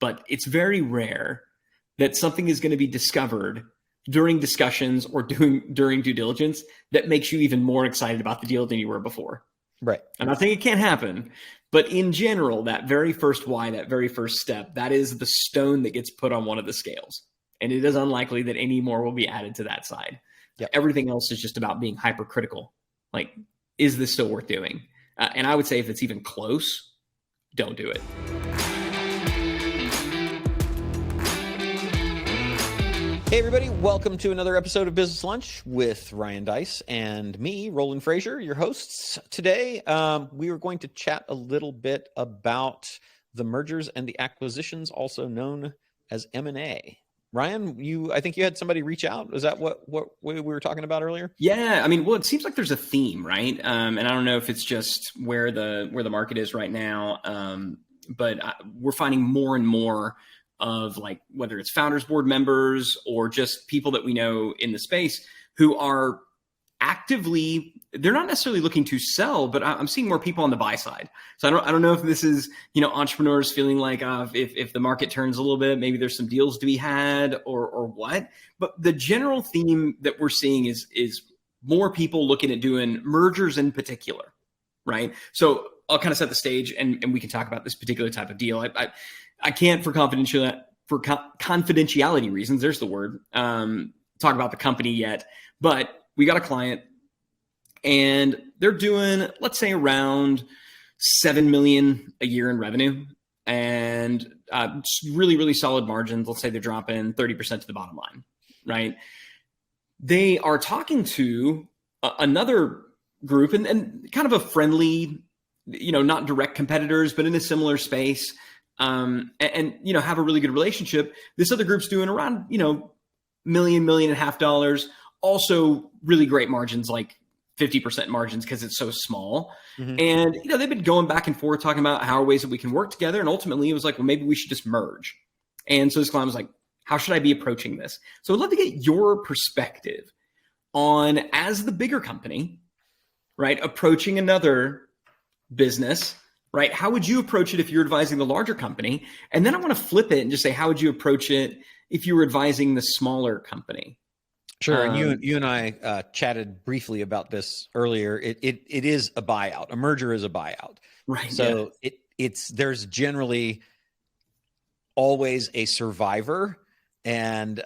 but it's very rare that something is going to be discovered during discussions or during due diligence that makes you even more excited about the deal than you were before. Right. I'm not saying it can't happen, but in general, that very first why, that very first step, that is the stone that gets put on one of the scales. And it is unlikely that any more will be added to that side. Yep. Everything else is just about being hypercritical. Like, is this still worth doing? And I would say if it's even close, don't do it. Hey everybody, welcome to another episode of Business Lunch with Ryan Deiss and me, Roland Frasier, your hosts. Today, we are going to chat a little bit about the mergers and the acquisitions, also known as M&A. Ryan, I think you had somebody reach out. Is that what we were talking about earlier? Yeah, I mean, well, it seems like there's a theme, right? And I don't know if it's just where the market is right now, but we're finding more and more of, like, whether it's founders board members or just people that we know in the space who are actively, they're not necessarily looking to sell, but I'm seeing more people on the buy side. So I don't know if this is, entrepreneurs feeling like if the market turns a little bit, maybe there's some deals to be had or what. But the general theme that we're seeing is more people looking at doing mergers in particular, right? So I'll kind of set the stage and we can talk about this particular type of deal. I can't, for confidentiality reasons, there's the word, talk about the company yet, but we got a client and they're doing, let's say, around $7 million a year in revenue and really, really solid margins. Let's say they're dropping 30% to the bottom line, right? They are talking to another group and kind of a friendly, not direct competitors, but in a similar space. And have a really good relationship. This other group's doing around, $1.5 million, also really great margins, like 50% margins because it's so small. Mm-hmm. And, they've been going back and forth talking about how are ways that we can work together. And ultimately it was like, well, maybe we should just merge. And so this client was like, how should I be approaching this? So I'd love to get your perspective on, as the bigger company, right, approaching another business, right? How would you approach it if you're advising the larger company? And then I want to flip it and just say, how would you approach it if you were advising the smaller company? Sure. And you and I chatted briefly about this earlier. It is a buyout. A merger is a buyout. Right. So yeah. There's generally always a survivor and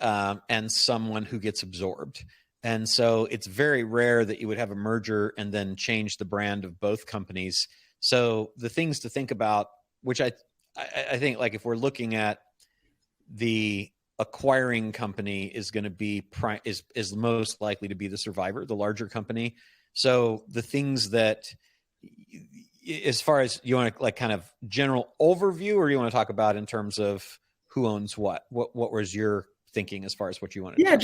someone who gets absorbed. And so it's very rare that you would have a merger and then change the brand of both companies. So the things to think about, which I think, like, if we're looking at the acquiring company is going to be is most likely to be the survivor, the larger company. So the things that, as far as you want to, like, kind of general overview, or you want to talk about in terms of who owns what was your thinking as far as what you want to do? Yeah,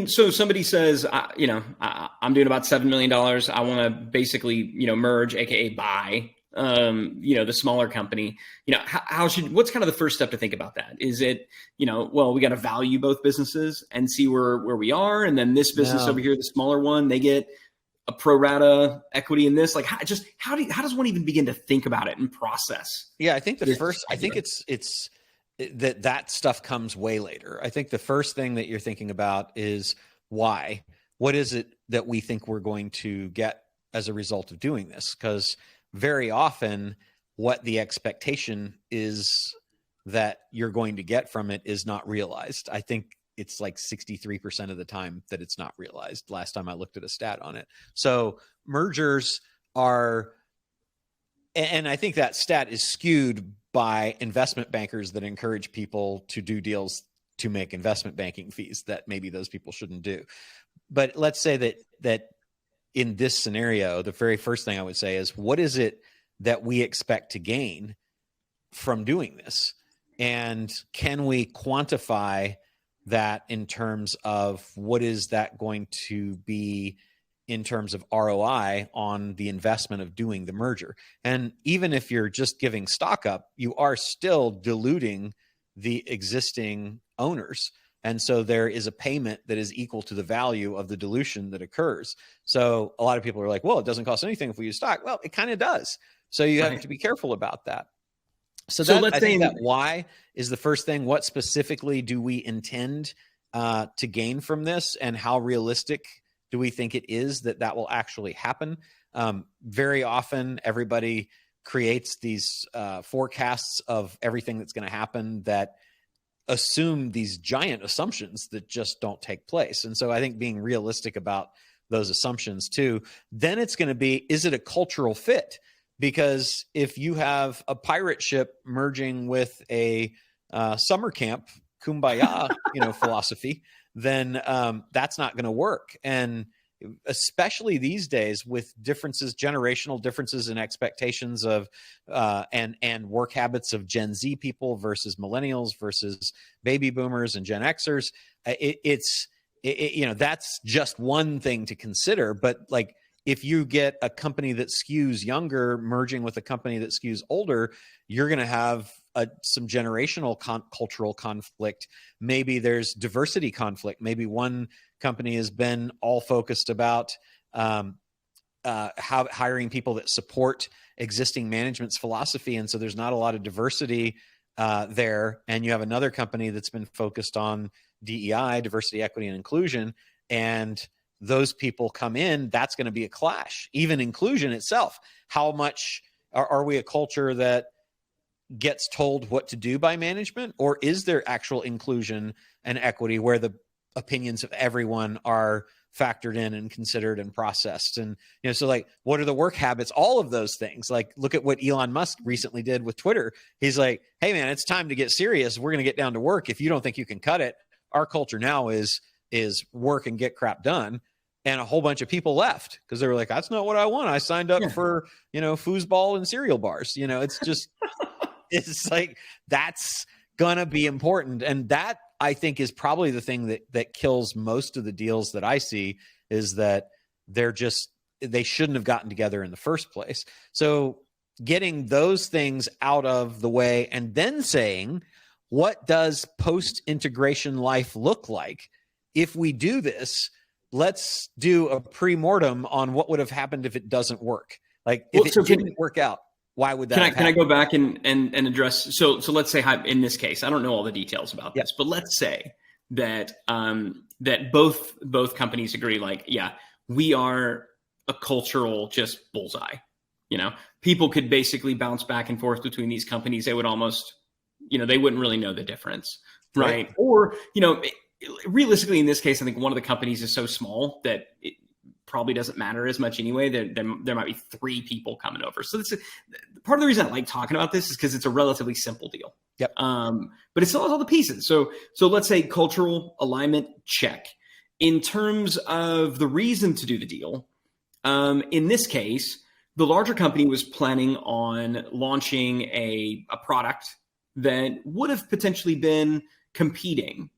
so somebody says, I'm doing about $7 million. I want to basically, merge, AKA buy, the smaller company. What's kind of the first step to think about that? Is it, we got to value both businesses and see where we are. And then this business over here, the smaller one, they get a pro rata equity in this. Like, how does one even begin to think about it and process? Yeah, I think it's that stuff comes way later. I think the first thing that you're thinking about is why. What is it that we think we're going to get as a result of doing this? Because very often what the expectation is that you're going to get from it is not realized. I think it's like 63% of the time that it's not realized. Last time I looked at a stat on it. So mergers are, and I think that stat is skewed by investment bankers that encourage people to do deals to make investment banking fees that maybe those people shouldn't do. But let's say that in this scenario, the very first thing I would say is, what is it that we expect to gain from doing this? And can we quantify that in terms of what is that going to be in terms of ROI on the investment of doing the merger? And even if you're just giving stock up, you are still diluting the existing owners. And so there is a payment that is equal to the value of the dilution that occurs. So a lot of people are like, well, it doesn't cost anything if we use stock. Well, it kind of does. So you have to be careful about that. So So that, let's I say, think that why is the first thing. What specifically do we intend to gain from this, and how realistic do we think it is that will actually happen? Very often, everybody creates these forecasts of everything that's going to happen that assume these giant assumptions that just don't take place. And so I think being realistic about those assumptions too, then it's going to be, is it a cultural fit? Because if you have a pirate ship merging with a summer camp kumbaya, philosophy, then that's not going to work. And especially these days with differences, generational differences in expectations of and work habits of Gen Z people versus millennials versus baby boomers and Gen Xers, that's just one thing to consider. But like, if you get a company that skews younger merging with a company that skews older, you're going to have some generational cultural conflict. Maybe there's diversity conflict. Maybe one company has been all focused about hiring people that support existing management's philosophy, and so there's not a lot of diversity there. And you have another company that's been focused on DEI, diversity, equity, and inclusion, and those people come in, that's going to be a clash. Even inclusion itself, how much are we a culture that gets told what to do by management, or is there actual inclusion and equity where the opinions of everyone are factored in and considered and processed? And so like, what are the work habits? All of those things. Like, look at what Elon Musk recently did with Twitter. He's like, hey man, it's time to get serious. We're going to get down to work. If you don't think you can cut it, our culture now is work and get crap done. And a whole bunch of people left because they were like, that's not what I want. I signed up for, foosball and cereal bars. It's just, it's like, that's going to be important. And that, I think, is probably the thing that kills most of the deals that I see, is that they shouldn't have gotten together in the first place. So getting those things out of the way and then saying, what does post-integration life look like? If we do this, let's do a pre-mortem on what would have happened if it doesn't work. Like, if it didn't work out, why would that can I go back and address, so let's say, in this case, I don't know all the details about this, but let's say that that both companies agree, like, yeah, we are a cultural just bullseye. People could basically bounce back and forth between these companies. They would almost, they wouldn't really know the difference, right? Or, realistically, in this case, I think one of the companies is so small that it probably doesn't matter as much anyway. There might be 3 people coming over. So that's part of the reason I like talking about this, is because it's a relatively simple deal. Yep. But it still has all the pieces. So let's say cultural alignment, check. In terms of the reason to do the deal, in this case, the larger company was planning on launching a product that would have potentially been competing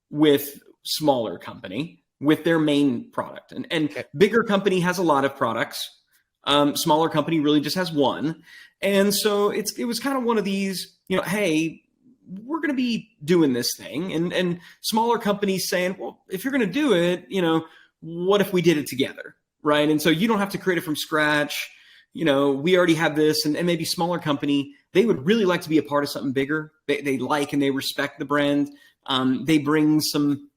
with smaller company with their main product. And bigger company has a lot of products. Smaller company really just has one. And so it was kind of one of these, hey, we're going to be doing this thing. And smaller companies saying, well, if you're going to do it, what if we did it together? Right. And so you don't have to create it from scratch. We already have this. And maybe smaller company, they would really like to be a part of something bigger. They like and they respect the brand. They bring some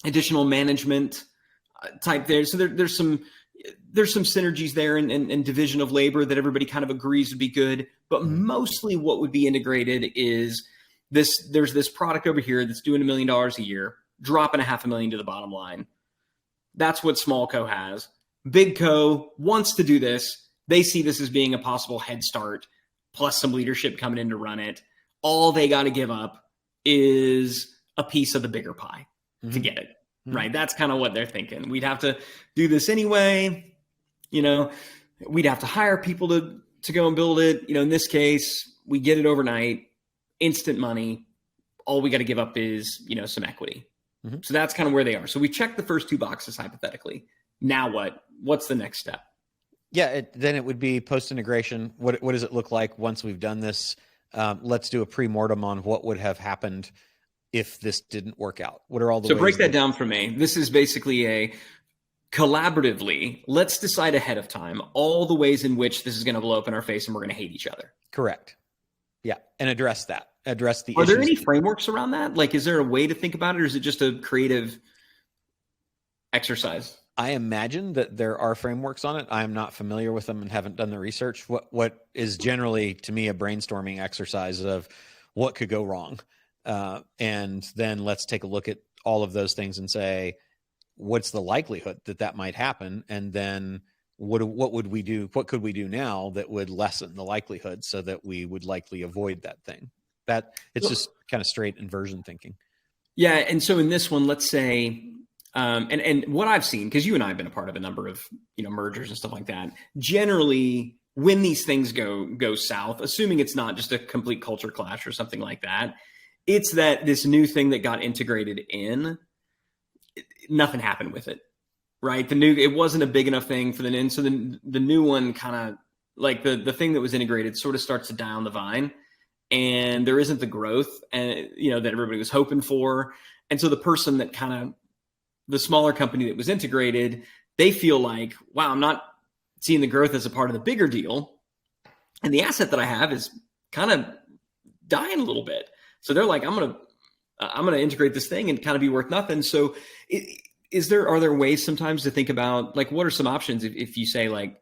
additional management type there. So there's some synergies there and division of labor that everybody kind of agrees would be good. But mostly what would be integrated is this. There's this product over here that's doing $1 million a year, dropping $500,000 to the bottom line. That's what small co has. Big co wants to do this. They see this as being a possible head start, plus some leadership coming in to run it. All they got to give up is a piece of the bigger pie to get it, right? That's kind of what they're thinking. We'd have to do this anyway. We'd have to hire people to go and build it. In this case, we get it overnight, instant money. All we got to give up is, some equity. So that's kind of where they are. So we checked the first 2 boxes hypothetically. Now what? What's the next step? Yeah, then it would be post-integration. What does it look like once we've done this? Let's do a pre-mortem on what would have happened if this didn't work out. What are all the ways? So break that down for me. This is basically a collaboratively, let's decide ahead of time all the ways in which this is going to blow up in our face and we're going to hate each other. Correct. Yeah. And address the Are issues. there any frameworks around that? Like, is there a way to think about it, or is it just a creative exercise? I imagine that there are frameworks on it. I am not familiar with them and haven't done the research. What is generally, to me, a brainstorming exercise of what could go wrong. And then let's take a look at all of those things and say, what's the likelihood that might happen? And then what would we do? What could we do now that would lessen the likelihood so that we would likely avoid that thing? That it's just kind of straight inversion thinking. Yeah. And so in this one, let's say, and what I've seen, because you and I have been a part of a number of, mergers and stuff like that, generally when these things go south, assuming it's not just a complete culture clash or something like that, it's that this new thing that got integrated in, nothing happened with it, right? It wasn't a big enough thing for the new, so the new one kind of, like the thing that was integrated sort of starts to die on the vine, and there isn't the growth and that everybody was hoping for. And so the person that the smaller company that was integrated, they feel like, wow, I'm not seeing the growth as a part of the bigger deal, and the asset that I have is kind of dying a little bit. So they're like, I'm gonna integrate this thing and kind of be worth nothing. So are there ways sometimes to think about, like, what are some options if you say, like,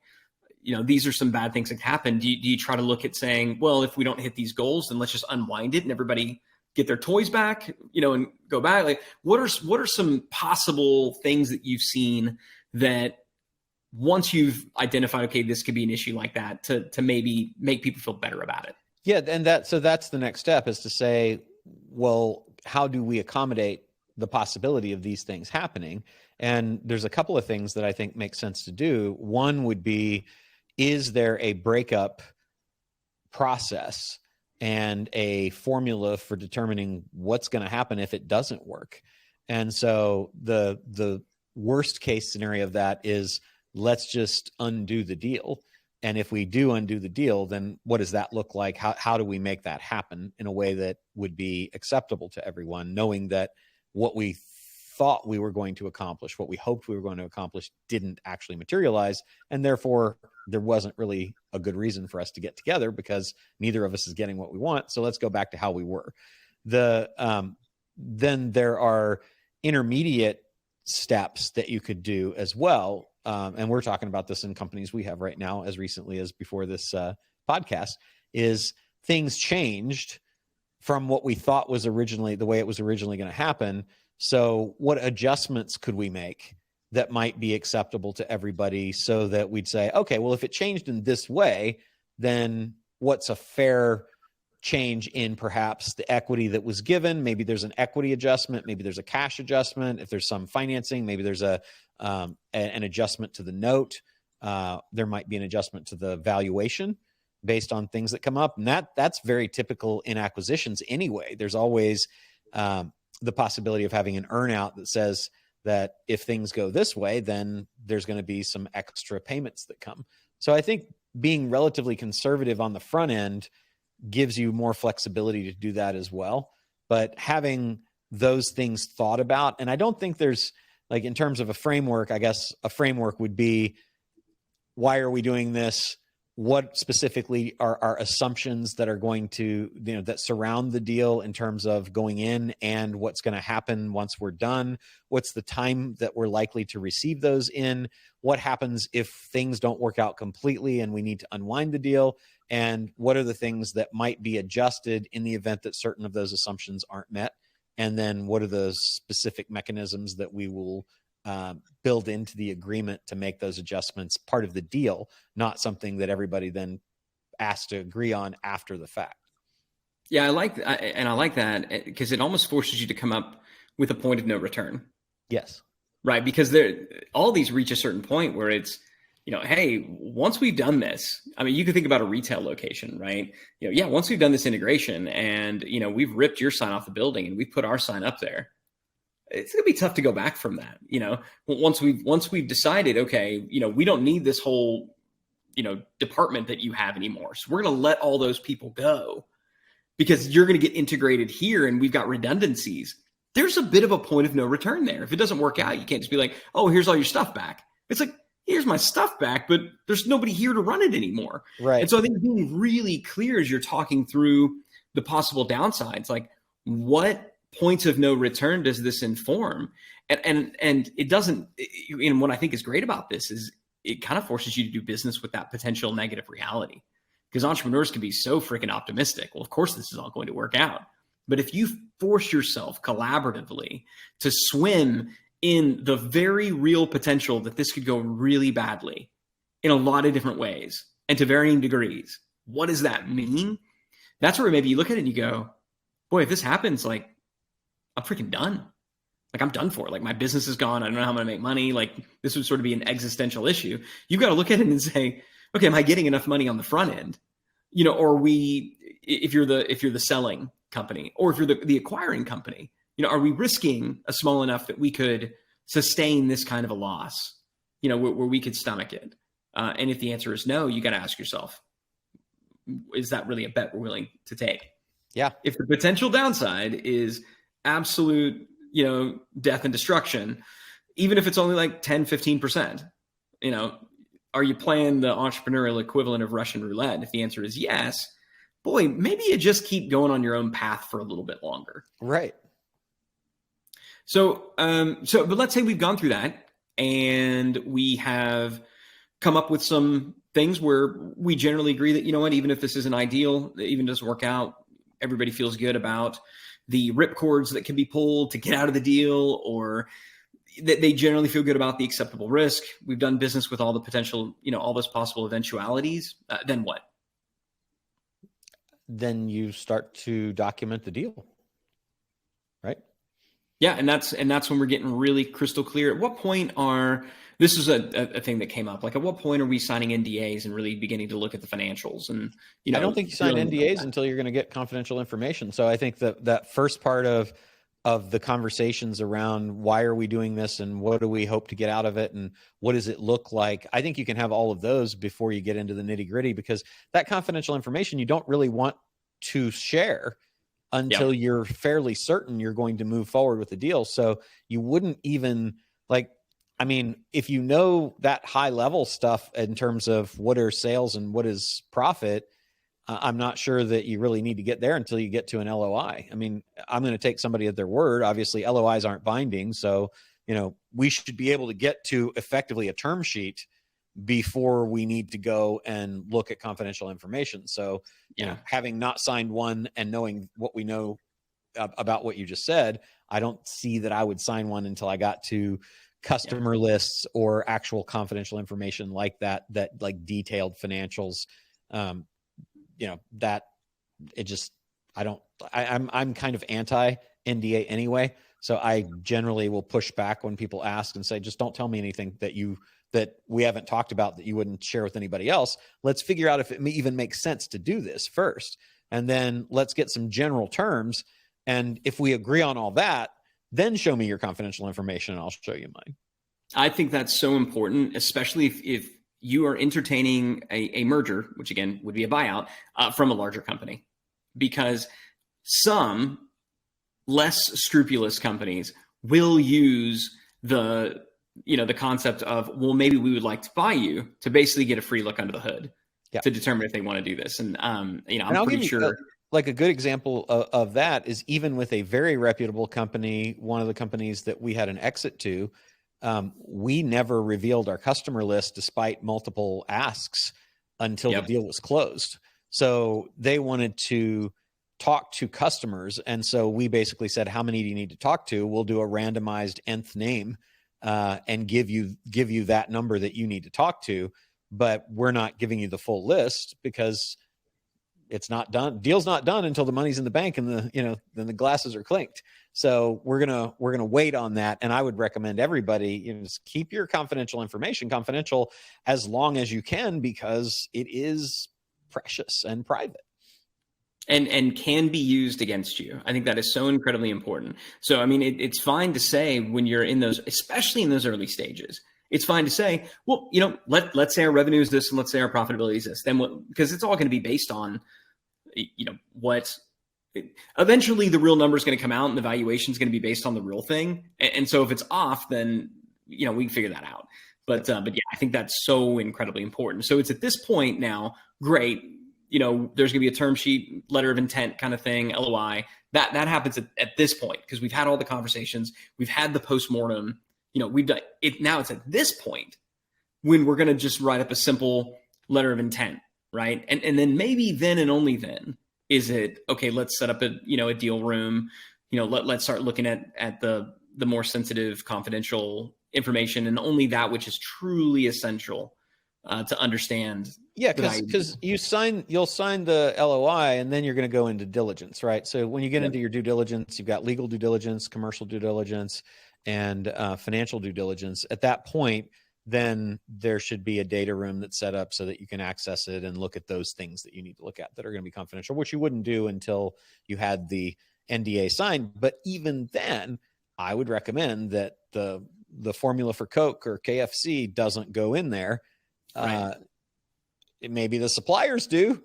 these are some bad things that happen? Do you try to look at saying, well, if we don't hit these goals, then let's just unwind it and everybody get their toys back, and go back? Like, what are some possible things that you've seen that once you've identified, okay, this could be an issue like that, to maybe make people feel better about it? Yeah. And that's the next step, is to say, well, how do we accommodate the possibility of these things happening? And there's a couple of things that I think make sense to do. One would be, is there a breakup process and a formula for determining what's going to happen if it doesn't work? And so the worst case scenario of that is, let's just undo the deal. And if we do undo the deal, then what does that look like? How do we make that happen in a way that would be acceptable to everyone, knowing that what we thought we were going to accomplish, what we hoped we were going to accomplish, didn't actually materialize. And therefore, there wasn't really a good reason for us to get together, because neither of us is getting what we want. So let's go back to how we were. Then there are intermediate steps that you could do as well. And we're talking about this in companies we have right now, as recently as before this podcast, is things changed from what we thought was originally the way it was originally going to happen. So what adjustments could we make that might be acceptable to everybody, so that we'd say, okay, well, if it changed in this way, then what's a fair change in perhaps the equity that was given? Maybe there's an equity adjustment. Maybe there's a cash adjustment. If there's some financing, maybe there's an adjustment to the note. There might be an adjustment to the valuation based on things that come up. And that's very typical in acquisitions anyway. There's always the possibility of having an earnout that says that if things go this way, then there's going to be some extra payments that come. So I think being relatively conservative on the front end gives you more flexibility to do that as well. But having those things thought about, and I don't think there's, like, in terms of a framework, I guess a framework would be, why are we doing this? What specifically are our assumptions that are going to, that surround the deal in terms of going in, and what's going to happen once we're done? What's the time that we're likely to receive those in? What happens if things don't work out completely and we need to unwind the deal? And what are the things that might be adjusted in the event that certain of those assumptions aren't met? And then what are the specific mechanisms that we will build into the agreement to make those adjustments part of the deal, not something that everybody then asked to agree on after the fact? Yeah, I like that, because it almost forces you to come up with a point of no return. Yes. Right. Because all these reach a certain point where it's, hey, once we've done this, I mean, you can think about a retail location, right? Once we've done this integration and, we've ripped your sign off the building and we put our sign up there, it's going to be tough to go back from that. Once we've decided, okay, we don't need this whole, department that you have anymore. So we're going to let all those people go because you're going to get integrated here and we've got redundancies. There's a bit of a point of no return there. If it doesn't work out, you can't just be like, oh, here's all your stuff back. It's like, here's my stuff back, but there's nobody here to run it anymore. Right. And so I think being really clear as you're talking through the possible downsides, like what points of no return does this inform? And it doesn't, and what I think is great about this is it kind of forces you to do business with that potential negative reality, because entrepreneurs can be so freaking optimistic. Well, of course, this is all going to work out. But if you force yourself collaboratively to swim in the very real potential that this could go really badly in a lot of different ways and to varying degrees, what does that mean? That's where maybe you look at it and you go, boy, if this happens, like, I'm freaking done. Like, I'm done for. Like, my business is gone. I don't know how I'm going to make money. Like, this would sort of be an existential issue. You've got to look at it and say, okay, am I getting enough money on the front end? Or if you're the selling company, or if you're the acquiring company, are we risking a small enough that we could sustain this kind of a loss, where we could stomach it? And if the answer is no, you got to ask yourself, is that really a bet we're willing to take? Yeah. If the potential downside is absolute, death and destruction, even if it's only like 10, 15%, are you playing the entrepreneurial equivalent of Russian roulette? If the answer is yes, boy, maybe you just keep going on your own path for a little bit longer. Right. So, but let's say we've gone through that and we have come up with some things where we generally agree that, even if this isn't ideal, it even doesn't work out, everybody feels good about the ripcords that can be pulled to get out of the deal, or that they generally feel good about the acceptable risk. We've done business with all the potential, all those possible eventualities. Then what? Then you start to document the deal, right? Yeah, and that's when we're getting really crystal clear. At what point this is a thing that came up. Like, at what point are we signing NDAs and really beginning to look at the financials? And I don't think you sign NDAs until you're going to get confidential information. So I think that first part of the conversations around why are we doing this and what do we hope to get out of it and what does it look like, I think you can have all of those before you get into the nitty gritty, because that confidential information you don't really want to share until you're fairly certain you're going to move forward with the deal. So you wouldn't even if you know that high level stuff in terms of what are sales and what is profit, I'm not sure that you really need to get there until you get to an LOI. I'm going to take somebody at their word. Obviously, LOIs aren't binding. So, we should be able to get to effectively a term sheet before we need to go and look at confidential information. So, having not signed one and knowing what we know about what you just said, I don't see that I would sign one until I got to customer lists or actual confidential information like that like detailed financials. I'm kind of anti NDA anyway. So I generally will push back when people ask and say, just don't tell me anything that we haven't talked about that you wouldn't share with anybody else. Let's figure out if it even makes sense to do this first. And then let's get some general terms. And if we agree on all that, then show me your confidential information and I'll show you mine. I think that's so important, especially if you are entertaining a merger, which again would be a buyout from a larger company, because some less scrupulous companies will use the concept of, well, maybe we would like to buy you, to basically get a free look under the hood to determine if they want to do this. And, I'm pretty sure. Like a good example of that is even with a very reputable company, one of the companies that we had an exit to, we never revealed our customer list despite multiple asks until the deal was closed. So they wanted to talk to customers. And so we basically said, how many do you need to talk to? We'll do a randomized nth name and give you that number that you need to talk to. But we're not giving you the full list because it's not done. Deal's not done until the money's in the bank and then the glasses are clinked. So we're gonna wait on that. And I would recommend everybody, just keep your confidential information confidential as long as you can, because it is precious and private. And can be used against you. I think that is so incredibly important. So, it's fine to say when you're in those, especially in those early stages, it's fine to say, well, let's say our revenue is this and let's say our profitability is this. Then what? Because it's all going to be based on, what eventually the real number is going to come out and the valuation is going to be based on the real thing. And so if it's off, then, we can figure that out. But yeah, I think that's so incredibly important. So it's at this point now, great. There's going to be a term sheet, letter of intent kind of thing, LOI. That happens at this point because we've had all the conversations, we've had the postmortem. We've done it. Now it's at this point when we're going to just write up a simple letter of intent, right? And then maybe then and only then is it okay. Let's set up a deal room. Let's start looking at the more sensitive, confidential information, and only that which is truly essential to understand. Yeah, because you'll sign the LOI, and then you're going to go into diligence, right? So when you get into your due diligence, you've got legal due diligence, commercial due diligence, and financial due diligence. At that point, then there should be a data room that's set up so that you can access it and look at those things that you need to look at that are going to be confidential, which you wouldn't do until you had the NDA signed. But even then, I would recommend that the formula for Coke or KFC doesn't go in there. Right. Maybe the suppliers do,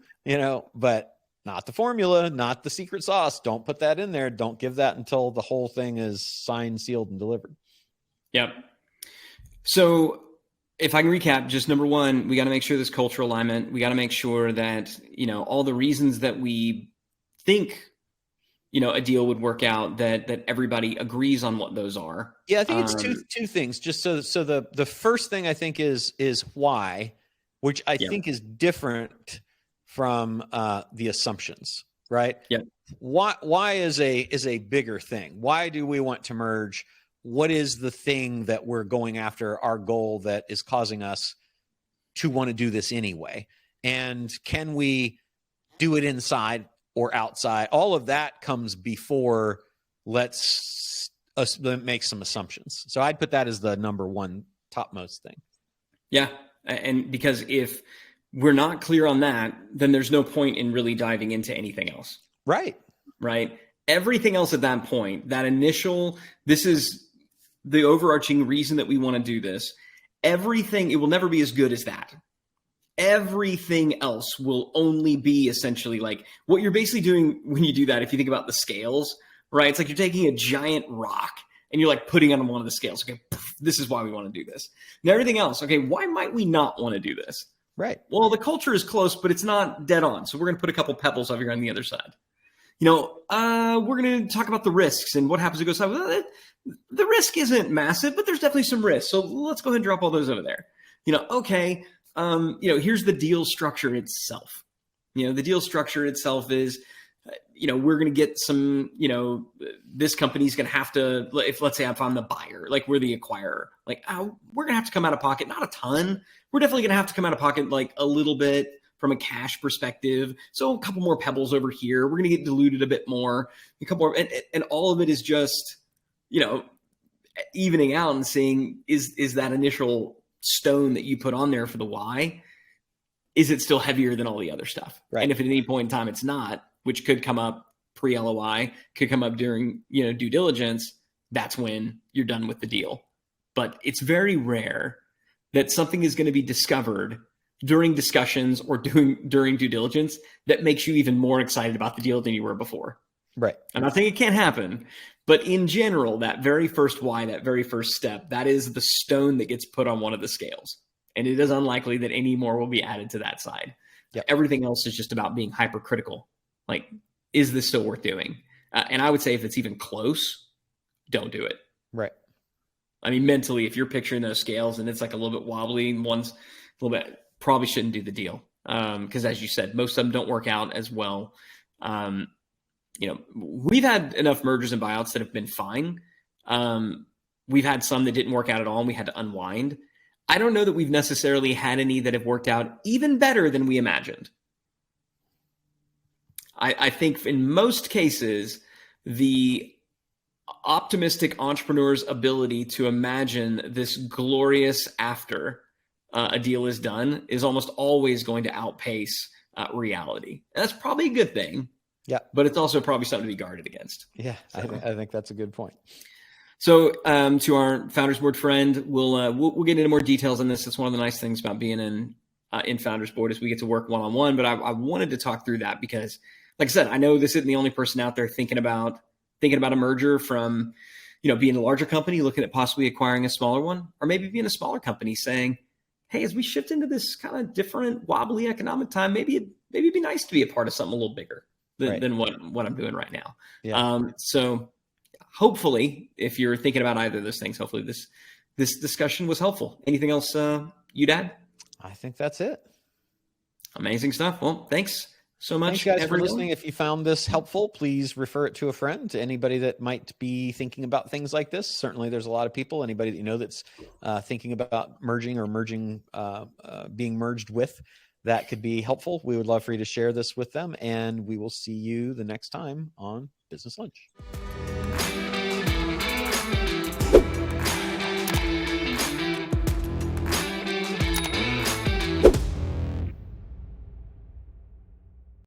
but not the formula, not the secret sauce. Don't put that in there. Don't give that until the whole thing is signed, sealed, and delivered. Yep. So if I can recap, just number one, we got to make sure there's cultural alignment. We got to make sure that, all the reasons that we think, a deal would work out, that everybody agrees on what those are. Yeah, I think it's two things. Just so the first thing I think is why, which I think is different from the assumptions, right? Yeah. Why is a bigger thing? Why do we want to merge? What is the thing that we're going after, our goal that is causing us to want to do this anyway? And can we do it inside or outside? All of that comes before let's make some assumptions. So I'd put that as the number one topmost thing. Yeah. And because if we're not clear on that, then there's no point in really diving into anything else. Right. Everything else at that point, that initial, this is the overarching reason that we want to do this. Everything, it will never be as good as that. Everything else will only be essentially like what you're basically doing when you do that. If you think about the scales, right? It's like you're taking a giant rock and you're like putting it on one of the scales. Okay, this is why we want to do this. And everything else, okay, why might we not want to do this? Right. Well, the culture is close, but it's not dead on. So we're going to put a couple pebbles over here on the other side. We're going to talk about the risks and what happens to go side. Well, the risk isn't massive, but there's definitely some risk. So let's go ahead and drop all those over there. Okay. Here's the deal structure itself. The deal structure itself is, we're going to get some, this company's going to have to, let's say if I'm the buyer, like we're the acquirer, like, we're going to have to come out of pocket, not a ton. We're definitely going to have to come out of pocket, like a little bit from a cash perspective. So a couple more pebbles over here. We're going to get diluted a bit more, a couple more, and all of it is just, evening out and seeing is that initial stone that you put on there for the why, is it still heavier than all the other stuff? Right. And if at any point in time it's not, which could come up pre-LOI, could come up during due diligence, that's when you're done with the deal. But it's very rare that something is going to be discovered during discussions or during due diligence that makes you even more excited about the deal than you were before. Right. And I think it can happen. But in general, that very first why, that very first step, that is the stone that gets put on one of the scales. And it is unlikely that any more will be added to that side. Yep. Everything else is just about being hypercritical. Like, is this still worth doing? And I would say if it's even close, don't do it. Right. I mean, mentally, if you're picturing those scales and it's like a little bit wobbly and one's a little bit, probably shouldn't do the deal. Because as you said, most of them don't work out as well. We've had enough mergers and buyouts that have been fine. We've had some that didn't work out at all and we had to unwind. I don't know that we've necessarily had any that have worked out even better than we imagined. I think in most cases, the optimistic entrepreneur's ability to imagine this glorious after a deal is done is almost always going to outpace reality. And that's probably a good thing. Yeah. But it's also probably something to be guarded against. Yeah, so. I think that's a good point. So to our Founders Board friend, we'll get into more details on this. It's one of the nice things about being in Founders Board is we get to work one-on-one. But I wanted to talk through that because, like I said, I know this isn't the only person out there thinking about a merger from, being a larger company, looking at possibly acquiring a smaller one, or maybe being a smaller company saying, hey, as we shift into this kind of different wobbly economic time, maybe it'd be nice to be a part of something a little bigger than what I'm doing right now. Yeah. So hopefully, if you're thinking about either of those things, hopefully this discussion was helpful. Anything else you'd add? I think that's it. Amazing stuff. Well, thanks so much, Thanks, guys, everyone. for listening. If you found this helpful, please refer it to a friend, to anybody that might be thinking about things like this. Certainly, there's a lot of people, anybody that you know that's thinking about merging or being merged with, that could be helpful. We would love for you to share this with them, and we will see you the next time on Business Lunch.